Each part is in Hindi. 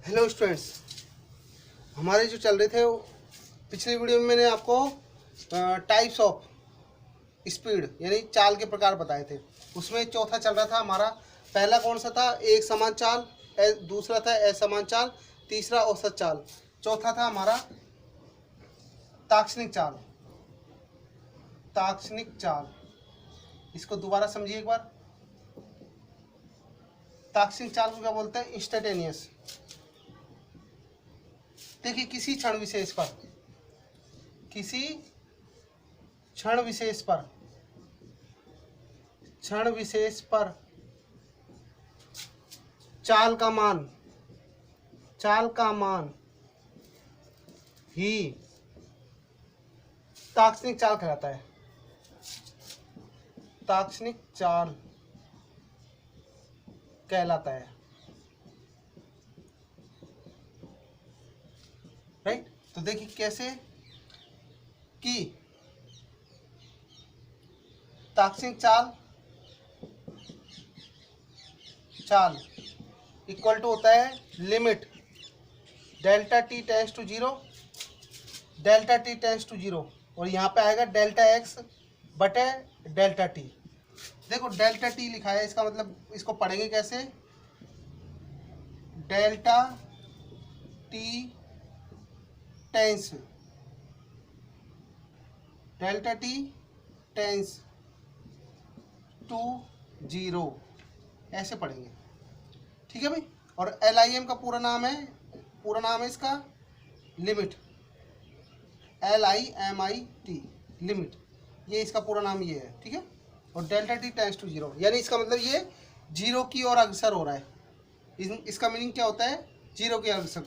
हेलो स्टूडेंट्स, हमारे जो चल रहे थे वो पिछली वीडियो में मैंने आपको टाइप्स ऑफ स्पीड यानी चाल के प्रकार बताए थे। उसमें चौथा चल रहा था हमारा। पहला कौन सा था? एक समान चाल, दूसरा था असमान चाल, तीसरा औसत चाल, चौथा था हमारा ताक्षणिक चाल। ताक्षणिक चाल, इसको दोबारा समझिए एक बार। ताक्षणिक चाल को क्या बोलते हैं? इंस्टेंटेनियस। देखिए, किसी क्षण विशेष पर चाल का मान ही ताक्षणिक चाल कहलाता है। ताक्षणिक चाल कहलाता है, राइट। तो देखिए कैसे कि ताक्षणिक चाल इक्वल टू होता है limit delta T tends to zero, और यहाँ पे आएगा डेल्टा एक्स बटे डेल्टा टी। देखो डेल्टा टी लिखा है, इसका मतलब इसको पढ़ेंगे कैसे? Delta T tends to zero, ऐसे पढ़ेंगे, ठीक है भाई। और LIM का पूरा नाम है इसका लिमिट, LIMIT लिमिट, ये इसका पूरा नाम ये है, ठीक है। और delta T tends to zero यानी इसका मतलब ये जीरो की ओर अग्रसर हो रहा है। इसका मीनिंग क्या होता है? जीरो की अग्रसर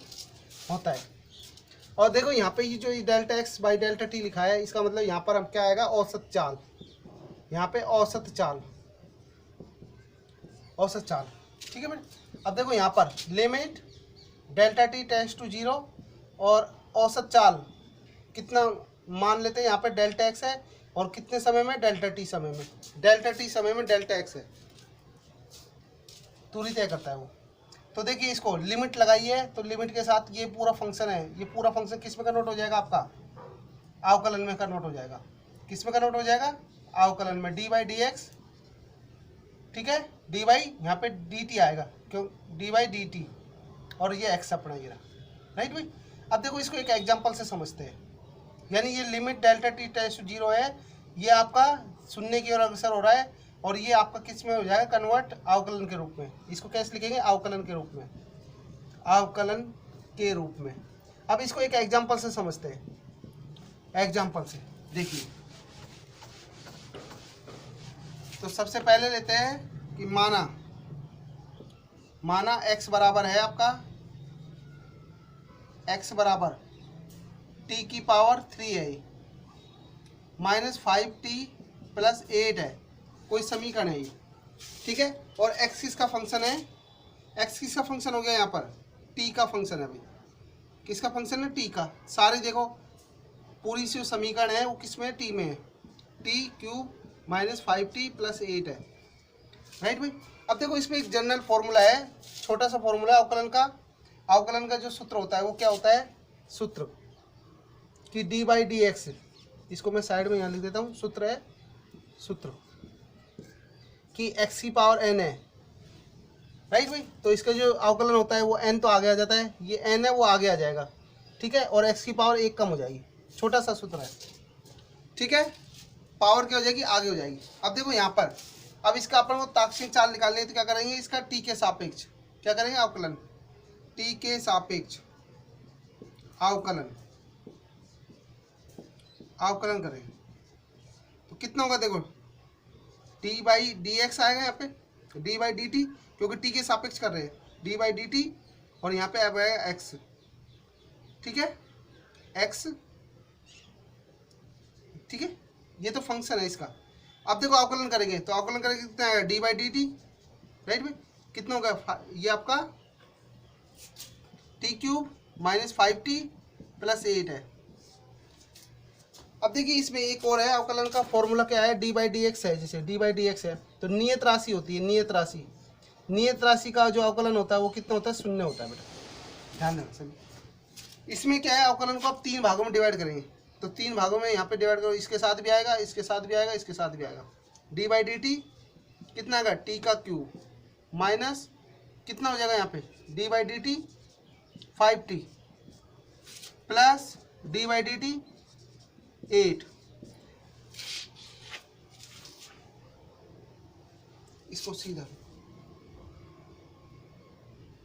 होता है। और देखो यहाँ पे ये जो delta x by delta T लिखा है, इसका मतलब यहाँ पर अब क्या आएगा? औसत चाल। यहाँ पे औसत चाल, ठीक है बेटा। अब देखो यहाँ पर limit delta T tends to zero और औसत चाल कितना मान लेते हैं? यहाँ पे डेल्टा एक्स है और कितने समय में? डेल्टा टी समय में। डेल्टा एक्स है, दूरी तय करता है वो। तो देखिए इसको लिमिट लगाई है, तो लिमिट के साथ ये पूरा फंक्शन है, ये पूरा फंक्शन किस में कन्वर्ट हो जाएगा? आपका अवकलन में कन्वर्ट हो जाएगा। किस में कन्वर्ट हो जाएगा? अवकलन में। डी बाई डी एक्स, ठीक है। डी बाई यहाँ पे डी टी आएगा, क्यों? डी बाई डी टी, और ये एक्स अपना ये रहा, राइट भाई। अब देखो इसको एक एग्जाम्पल से समझते हैं। यानी ये limit delta T tends to zero है, ये आपका शून्य की ओर अग्रसर हो रहा है, और ये आपका किस में हो जाएगा? कन्वर्ट अवकलन के रूप में। इसको कैसे लिखेंगे? अवकलन के रूप में। अब इसको एक एग्जांपल से समझते हैं। एग्जांपल से देखिए, तो सबसे पहले लेते हैं कि माना x बराबर है आपका, x बराबर t की पावर 3 है, माइनस 5t प्लस 8 है, कोई समीकरण है ये, ठीक है। और x किसका फंक्शन है? x किसका फंक्शन हो गया? यहाँ पर t का फंक्शन है भाई। किसका फंक्शन है? t का। सारे देखो पूरी जो समीकरण है वो किस में है? t में है। t cube minus 5t plus 8 है, राइट भाई। अब देखो इसमें एक जनरल फॉर्मूला है, छोटा सा फॉर्मूला है अवकलन का जो सूत्र होता है वो क्या होता है? सूत्र कि डी बाई डी एक्स, इसको मैं साइड में यहाँ लिख देता हूँ। सूत्र कि x की पावर n है, राइट भाई। तो इसका जो अवकलन होता है वो n तो आगे आ जाता है, ये n है वो आगे आ जाएगा, ठीक है। और x की पावर 1 कम हो जाएगी, छोटा सा सूत्र है, ठीक है। पावर क्या हो जाएगी? आगे हो जाएगी। अब देखो यहाँ पर, अब इसका अपन को ताक्षणिक चाल निकालनी है, तो क्या करेंगे? इसका t के सापेक्ष क्या करेंगे? अवकलन, t के सापेक्ष अवकलन करेंगे तो कितना होगा? देखो डी बाई डी एक्स आएगा यहाँ पे, डी बाई डी टी, क्योंकि टी के सापेक्ष कर रहे हैं, डी बाई डी टी, और यहाँ पे अब आएगा एक्स, ठीक है, एक्स, ठीक है। ये तो फंक्शन है इसका। अब देखो अवकलन करेंगे तो अवकलन करेंगे कितना आएगा? D by D T, right भाई। कितना होगा? ये आपका T cube minus 5t plus 8 है। अब देखिए इसमें एक और है, अवकलन का फॉर्मूला क्या है? डी बाई डी एक्स है। जैसे डी बाई डी एक्स है तो नियत राशि होती है, नियत राशि का जो अवकलन होता है वो कितना होता है? 0 होता है बेटा। ध्यान देना सभी। इसमें क्या है, अवकलन को आप 3 भागों में डिवाइड करेंगे। तो 3 भागों में यहाँ पे डिवाइड करो, इसके साथ भी आएगा, इसके साथ भी आएगा, इसके साथ भी आएगा। डी बाई डी टी कितना आएगा, टी का क्यूब माइनस कितना हो जाएगा यहाँ पे, D by D T 5t plus D by D T 8। इसको सीधा,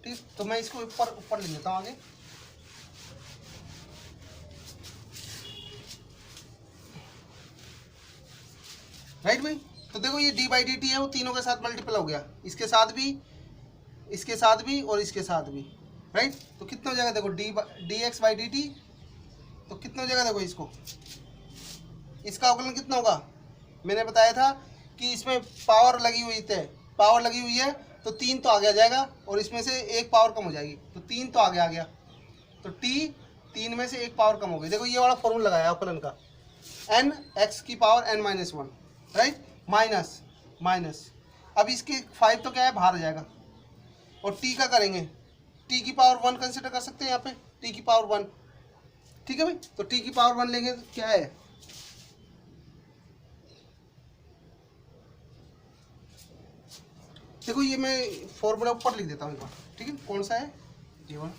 ठीक। तो मैं इसको ऊपर ऊपर ले लेता हूँ आगे। राइट भाई, तो देखो ये डी बाई डी टी है, वो तीनों के साथ मल्टीपल हो गया, इसके साथ भी, इसके साथ भी और इसके साथ भी। राइट, तो कितना हो जाएगा, देखो D x by D T, तो कितना हो जाएगा, देखो इसको, इसका अवकलन कितना होगा। मैंने बताया था कि इसमें पावर लगी हुई थे, पावर लगी हुई है तो 3 तो आगे आ जाएगा और इसमें से एक पावर कम हो जाएगी, तो 3 तो आगे आ गया, तो टी 3 में से एक पावर कम हो गई। देखो ये वाला फॉर्मूला लगाया अवकलन का, एन एक्स की power N minus 1। Right, minus minus, अब इसके 5 तो क्या है, बाहर आ जाएगा, और टी का करेंगे, टी की पावर 1 कंसिडर कर सकते हैं यहाँ पे, टी की पावर 1। ठीक है भाई, तो टी की पावर 1 लेंगे तो क्या है, देखो ये मैं फॉर्मूला ऊपर लिख देता हूँ एक बार, ठीक है। कौन सा है, जीवन,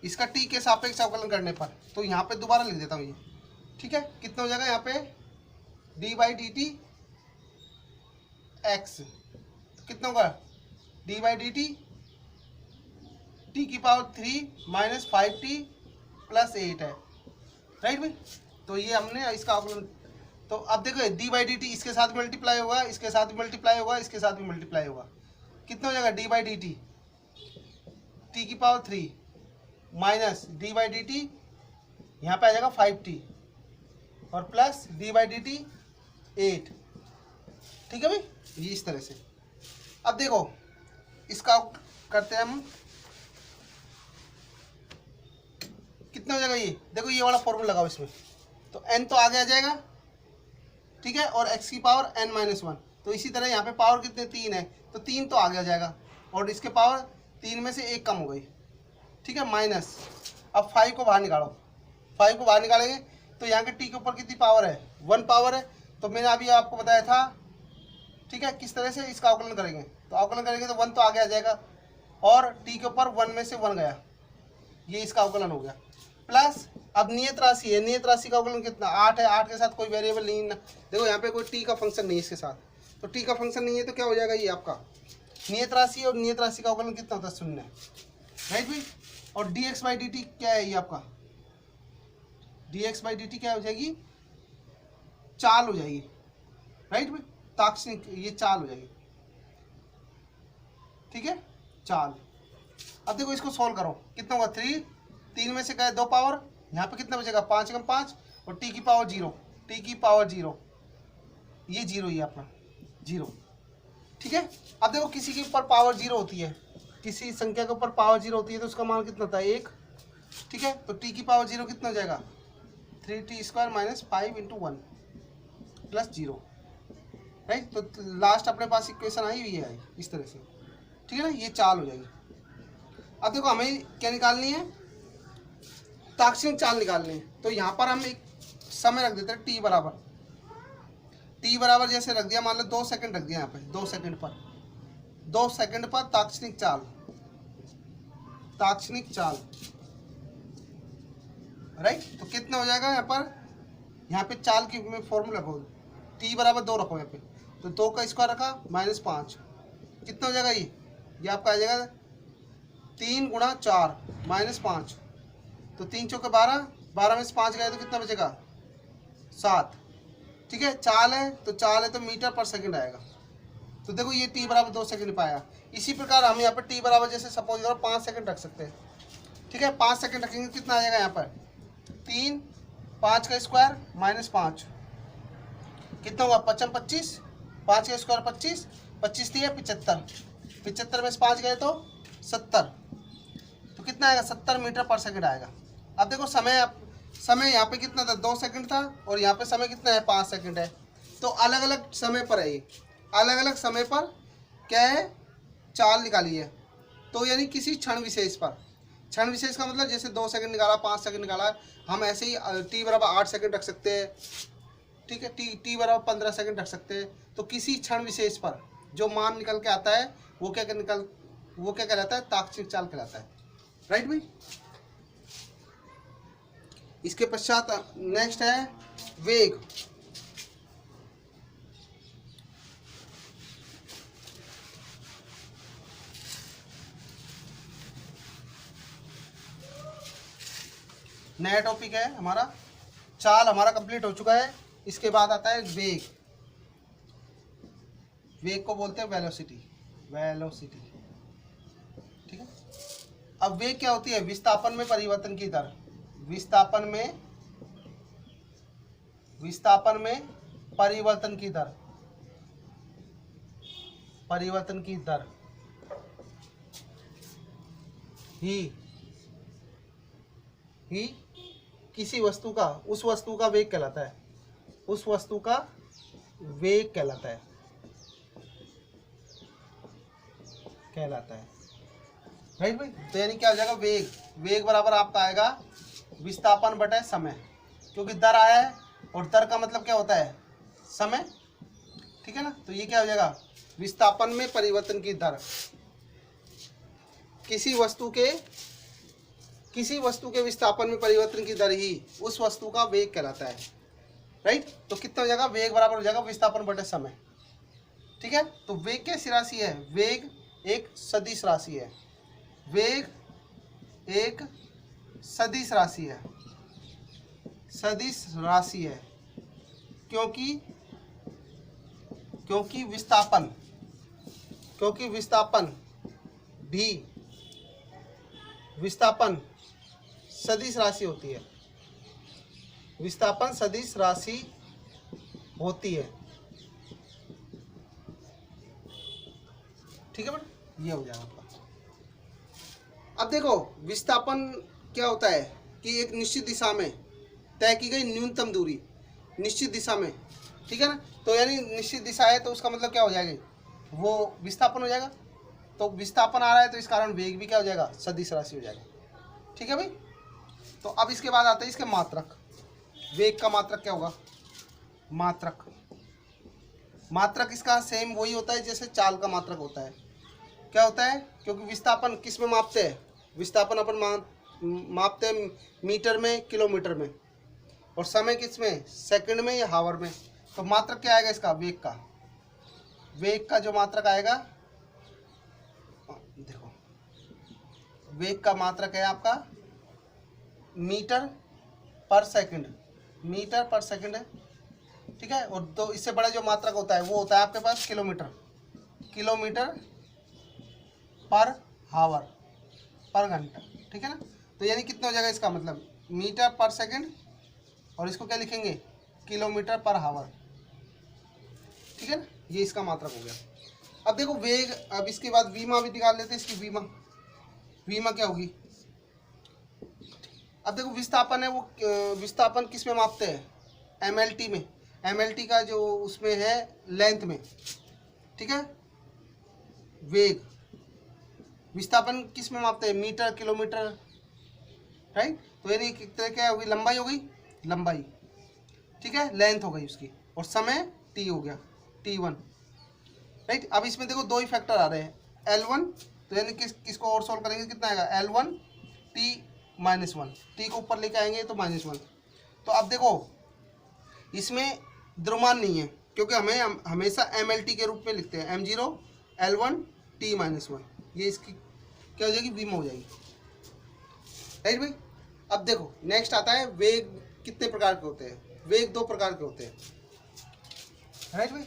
इसका टी के सापेक्ष अवकलन करने पर, तो यहाँ पे दोबारा लिख देता हूँ ये, ठीक है। कितना हो जाएगा यहाँ पे, D by D T x, तो कितना होगा, D by D T T की पावर 3 माइनस 5t प्लस 8 है। राइट भाई, तो ये हमने इसका अवकलन। तो अब देखो डी बाई डी टी इसके साथ मल्टीप्लाई होगा, इसके साथ भी मल्टीप्लाई होगा, इसके साथ भी मल्टीप्लाई होगा, कितना हो जाएगा, D by D T T की power 3 minus D by D T, यहाँ पे आ जाएगा 5t और plus D by D T 8। ठीक है भाई, ये इस तरह से। अब देखो इसका करते हैं हम, कितना हो जाएगा ये, देखो ये वाला फॉर्मूला लगाओ इसमें, तो n तो आगे आ जाएगा, ठीक है, और x की पावर n माइनस 1। तो इसी तरह यहाँ पे पावर कितने, 3 है, तो 3 तो आगे आ जाएगा, और इसके पावर 3 में से 1 कम हो गई, ठीक है, माइनस। अब 5 को बाहर निकालो, 5 को बाहर निकालेंगे तो यहाँ के t के ऊपर कितनी पावर है, 1 पावर है। तो मैंने अभी आपको बताया था, ठीक है, किस तरह से इसका अवकलन करेंगे। तो अवकलन करेंगे तो 1 तो आगे आ जाएगा, और t के ऊपर 1 में से 1 गया, ये इसका अवकलन हो गया। प्लस अब नियत राशि है, नियत राशि का अवकलन कितना, 8 है, 8 के साथ कोई वेरिएबल नहीं ना, देखो यहाँ पे कोई t का फंक्शन नहीं है इसके साथ, तो t का फंक्शन नहीं है तो क्या हो जाएगा, ये आपका नियत राशि, और नियत राशि का अवकलन कितना होता है, 0। राइट भाई, और dx बाई डी टी क्या है, ये आपका dx बाई डी टी क्या हो जाएगी, चाल हो जाएगी। राइट भाई, ताक्षणिक, ये चाल हो जाएगी, ठीक है, चाल। अब देखो इसको सॉल्व करो, कितना होगा, 3 में से गए 2 पावर, यहाँ पे कितना बचेगा, 5 कम 5, और टी की पावर 0, टी की पावर 0, ये 0 ही अपना 0। ठीक है, अब देखो किसी के ऊपर पावर 0 होती है, किसी संख्या के ऊपर पावर 0 होती है, तो उसका मान कितना होता है, 1। ठीक है, तो टी की पावर 0 कितना हो जाएगा, 3t square minus 5 into 1 plus 0। Right, तो लास्ट अपने पास इक्वेशन आई हुई है इस तरह से, ठीक है ना, ये चाल हो जाएगी। अब देखो हमें क्या निकालनी है, ताक्षणिक चाल निकालनी है। तो यहाँ पर हम एक समय रख देते हैं, t बराबर जैसे रख दिया, मान लो 2 सेकंड रख दिया यहाँ पे, 2 सेकंड पर, 2 सेकंड पर ताक्षणिक चाल, ताक्षणिक चाल। राइट, तो कितना हो जाएगा यहाँ पे चाल की मैं फॉर्मूला रखो, t बराबर 2 रखो यहाँ पे, तो 2 का स्क्वायर रखा माइनस 5, कितना हो जाएगा, ये आपका आ जाएगा 3 गुणा 4 माइनस 5, तो 3 चौके 12, 12 में से 5 गए तो कितना बचेगा, 7। ठीक है, चाल है तो चाल है तो मीटर पर सेकंड आएगा। तो देखो ये t बराबर 2 सेकंड पाया। इसी प्रकार हम यहाँ पर t बराबर जैसे सपोज करो 5 सेकंड रख सकते हैं। ठीक है, 5 सेकंड रखेंगे कितना आ जाएगा यहाँ पर, 3, 5 का स्क्वायर माइनस 5, कितना होगा, 5 25, 5 का स्क्वायर 25, 25 दिया 75, 75 में से 5 गए तो 70, तो कितना आएगा, 70 मीटर पर सेकंड आएगा। अब देखो समय यहाँ पे कितना था, 2 सेकंड था, और यहाँ पे समय कितना है, 5 सेकंड है। तो अलग अलग समय पर है ये, अलग अलग समय पर क्या है, चाल निकाली है, तो यानी किसी क्षण विशेष पर, क्षण विशेष का मतलब जैसे 2 सेकंड निकाला, 5 सेकंड निकाला, हम ऐसे ही t बराबर 8 सेकंड रख सकते हैं, ठीक है, t बराबर 15 सेकंड रख सकते हैं। तो किसी क्षण विशेष पर जो मान निकल के आता है वो क्या कहलाता है, तार्किक चाल कहलाता है। राइट भाई। इसके पश्चात नेक्स्ट है वेग। नया टॉपिक है हमारा, चाल हमारा कंप्लीट हो चुका है। इसके बाद आता है वेग। वेग को बोलते हैं वेलोसिटी, ठीक है। अब वेग क्या होती है, विस्थापन में परिवर्तन की दर, विस्थापन में परिवर्तन की दर ही किसी वस्तु का, उस वस्तु का वेग कहलाता है, राइट भाई। तो यानी क्या हो जाएगा, वेग बराबर आपका आएगा विस्थापन बटे समय, क्योंकि दर आया है और दर का मतलब क्या होता है, समय, ठीक है ना। तो ये क्या हो जाएगा, विस्थापन में परिवर्तन की दर, किसी वस्तु के विस्थापन में परिवर्तन की दर ही उस वस्तु का वेग कहलाता है। राइट। तो कितना हो जाएगा, वेग बराबर हो जाएगा विस्थापन बटे समय, ठीक है। तो वेग कैसी राशि है, वेग एक सदिश राशि है, सदिश राशि है, क्योंकि विस्थापन सदिश राशि होती है, ठीक है बेटा, ये हो जाएगा आपका। अब देखो विस्थापन क्या होता है कि एक निश्चित दिशा में तय की गई न्यूनतम दूरी, निश्चित दिशा में, ठीक है ना। तो यानी निश्चित दिशा है तो उसका मतलब क्या हो जाएगी, वो विस्थापन हो जाएगा। तो विस्थापन आ रहा है तो इस कारण वेग भी क्या हो जाएगा, सदिश राशि हो जाएगा, ठीक है भाई। तो अब इसके बाद आते हैं इसके मात्रक। वेग का मात्रक क्या होगा, मात्रक इसका सेम वही होता है जैसे चाल का मात्रक होता है। क्या होता है, क्योंकि विस्थापन किस में मापते हैं, विस्थापन अपन मापते हैं मीटर में, किलोमीटर में, और समय किस में, सेकंड में या हावर में। तो मात्रक क्या आएगा इसका, वेग का जो मात्रक आएगा, देखो वेग का मात्रक है आपका मीटर पर सेकंड है, ठीक है। और तो इससे बड़ा जो मात्रक होता है वो होता है आपके पास किलोमीटर पर हावर पर घंटा, ठीक है ना। तो यानी कितना हो जाएगा इसका मतलब, मीटर पर सेकंड, और इसको क्या लिखेंगे, किलोमीटर पर हावर, ठीक है ना। ये इसका मात्रक हो गया। अब देखो वेग, अब इसके बाद वीमा भी निकाल लेते हैं इसकी, वीमा क्या होगी। अब देखो विस्थापन है, वो विस्थापन किस में मापते हैं, एमएलटी में, एमएलटी का जो उसमें है लेंथ में, ठीक है। वेग विस्थापन किस में मापते हैं, मीटर, किलोमीटर, राइट। तो यानी क्या होगी, लंबाई हो गई, लंबाई, ठीक है, लेंथ हो गई उसकी, और समय टी हो गया, t1, राइट। अब इसमें देखो दो ही फैक्टर आ रहे हैं, L1, तो यानी किसको और सोल्व करेंगे, कितना आएगा, L1 t -1, टी को ऊपर लेके आएंगे तो -1। तो अब देखो इसमें द्रव्यमान नहीं है, क्योंकि हमें हमेशा MLT के रूप में लिखते हैं, m0 L1 t -1, ये इसकी क्या हो जाएगी, वीमा हो जाएगी, राइट भाई। अब देखो नेक्स्ट आता है वेग कितने प्रकार के होते हैं, वेग 2 प्रकार के होते हैं, राइट भाई।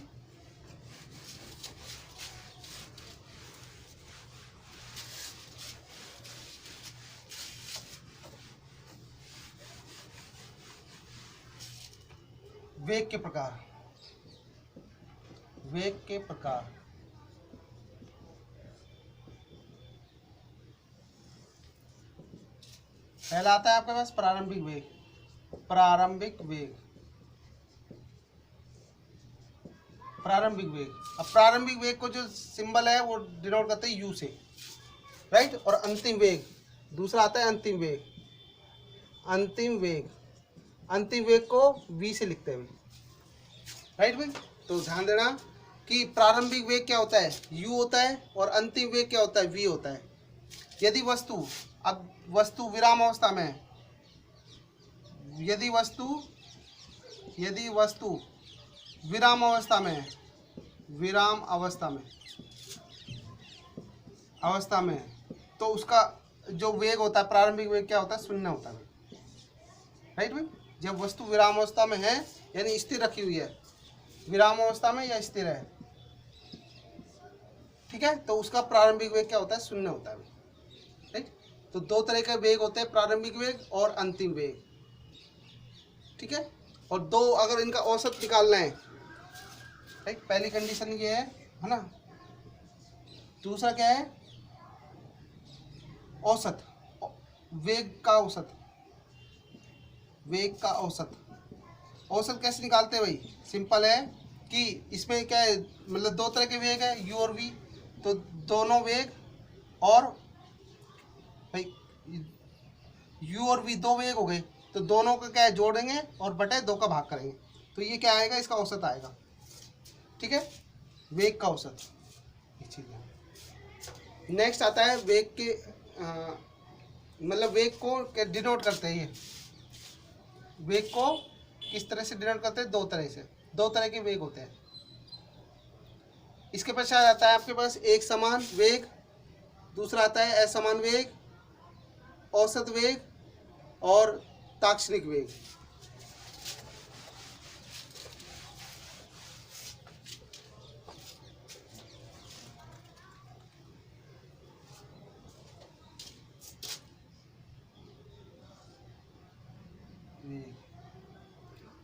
वेग के प्रकार, पहला आता है आपके पास प्रारंभिक वेग, प्रारंभिक वेग। अब प्रारंभिक वेग को जो सिंबल है वो डिनोट करते हैं यू से, राइट। और अंतिम वेग दूसरा आता है अंतिम वेग। अंतिम वेग, अंतिम वेग को वी से लिखते हैं, राइट भाई। तो ध्यान देना कि प्रारंभिक वेग क्या होता है, u होता है, और अंतिम वेग क्या होता है, v होता है। यदि वस्तु, अब वस्तु विराम अवस्था में है, यदि वस्तु विराम अवस्था में है, विराम अवस्था में है, तो उसका जो वेग होता है, प्रारंभिक वेग क्या होता है, शून्य होता है, राइट भाई। जब वस्तु विराम अवस्था में है यानी स्थिर रखी हुई है, विराम अवस्था में या स्थिर है, ठीक है, तो उसका प्रारंभिक वेग क्या होता है, शून्य होता है, राइट। तो दो तरह के वेग होते हैं, प्रारंभिक वेग और अंतिम वेग, ठीक है। और दो अगर इनका औसत निकालना है, राइट, पहली कंडीशन ये है ना। दूसरा क्या है, औसत, वेग का औसत, वेग का औसत। औसत कैसे निकालते हैं भाई, सिंपल है कि इसमें क्या है, मतलब दो तरह के वेग है, u और v। तो दोनों वेग और भाई u और v दो वेग हो गए, तो दोनों को क्या है, जोड़ेंगे और बटे दो का भाग करेंगे, तो ये क्या आएगा, इसका औसत आएगा, ठीक है, वेग का औसत। नेक्स्ट आता है वेग के मतलब वेग को डिनोट करते हैं, ये वेग को किस तरह से डिनोट करते हैं, दो तरह से, दो तरह के वेग होते हैं। इसके पश्चात आता है आपके पास एक समान वेग, दूसरा आता है असमान वेग, औसत वेग और ताक्षणिक वेग।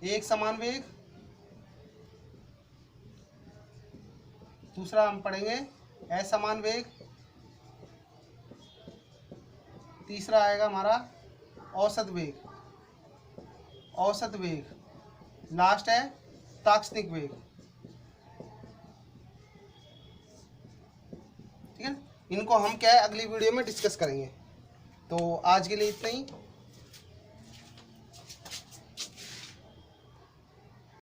एक समान वेग, दूसरा हम पढ़ेंगे असमान वेग, तीसरा आएगा हमारा औसत वेग, औसत वेग, लास्ट है ताक्षणिक वेग, ठीक है। इनको हम क्या है अगली वीडियो में डिस्कस करेंगे। तो आज के लिए इतना ही।